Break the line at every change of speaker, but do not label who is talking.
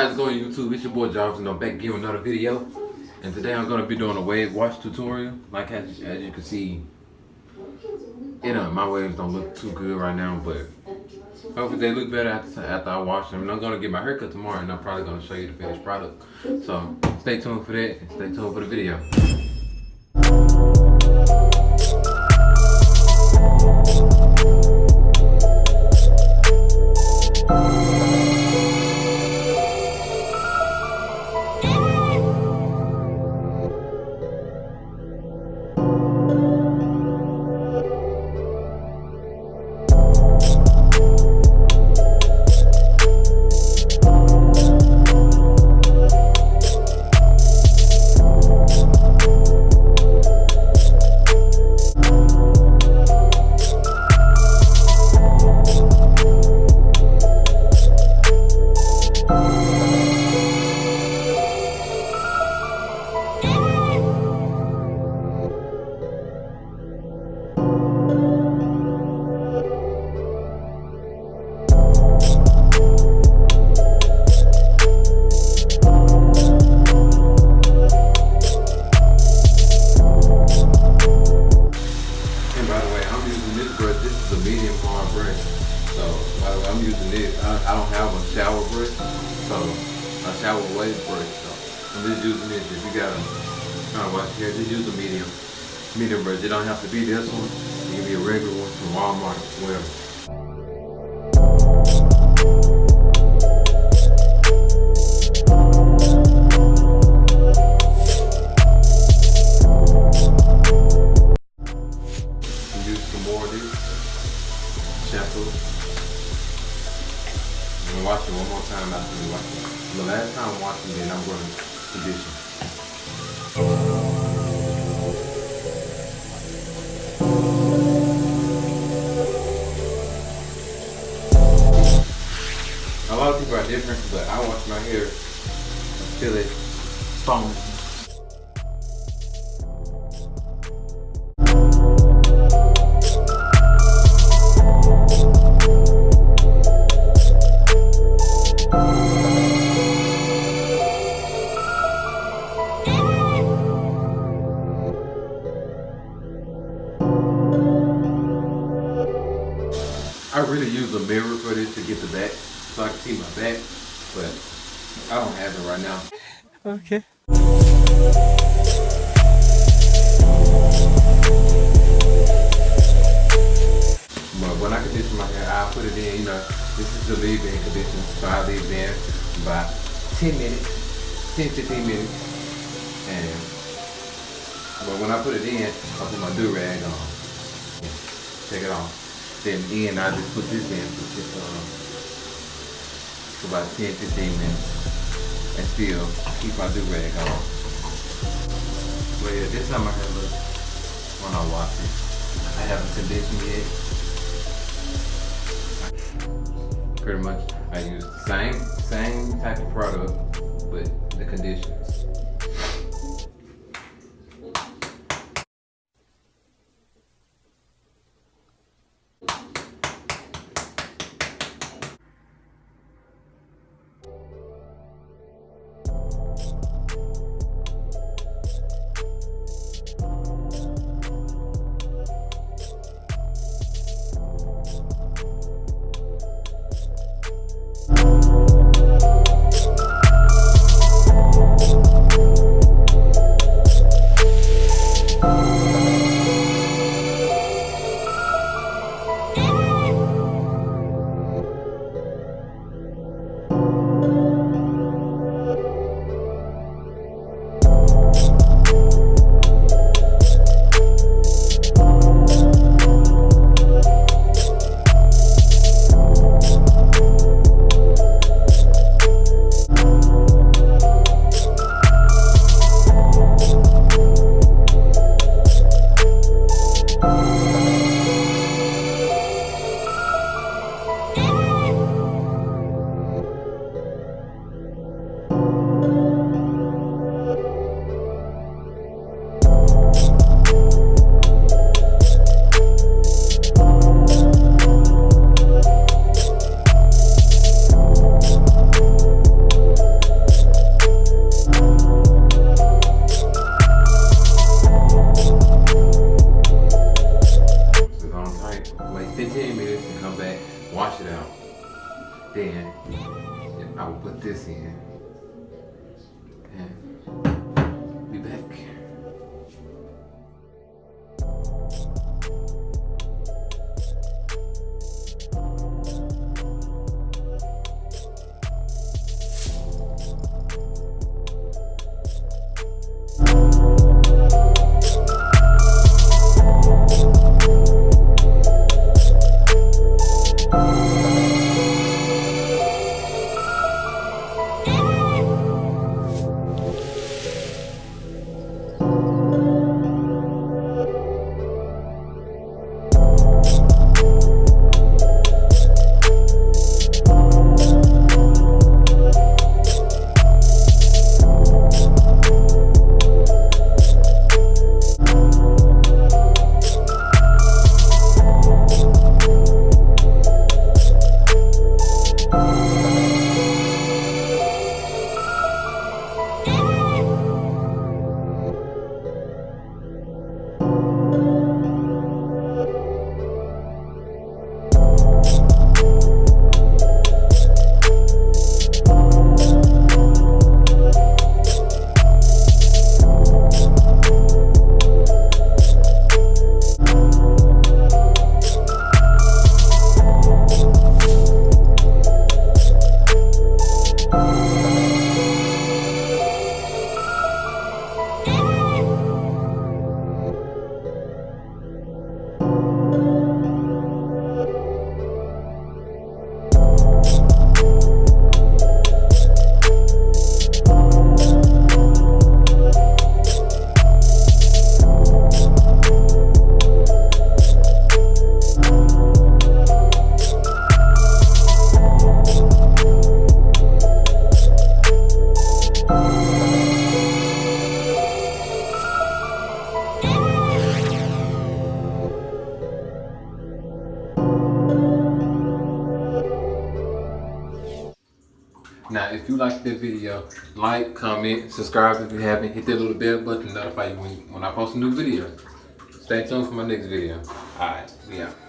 guys, go on YouTube. It's your boy Jarvis, and I'm back again with another video. And today I'm gonna be doing a wave wash tutorial. Like as you can see, my waves don't look too good right now, but hopefully they look better after I wash them. And I'm gonna get my haircut tomorrow, and I'm probably gonna show you the finished product. So stay tuned for that, and stay tuned for the video. I'm using this. I don't have a shower brush, so a shower wave brush. So I'm just using this. If you gotta wash your hair, just use a medium brush. It don't have to be this one. It can be a regular one from Walmart as well. Use some more of this shampoo. I'm gonna wash it one more time after we wash it. The last time washing, then I'm going to condition. A lot of people are different, but I wash my hair until it's foamy. I really use a mirror for this to get the back, so I can see my back, but I don't have it right now.
Okay.
But when I condition my hair, I put it in, this is the leave-in conditioner, so I leave it in about 10 minutes, 10-15 minutes, but when I put it in, I put my do-rag on, take it off. Then I just put this in for about 10-15 minutes and still keep my do-rag on. But yeah, this is how my hair looks when I wash it. I haven't conditioned yet. Pretty much I use the same type of product but the conditioner. this end. And be back. Now, if you like this video, like, comment, subscribe if you haven't. Hit that little bell button to notify you when I post a new video. Stay tuned for my next video. Alright, we out.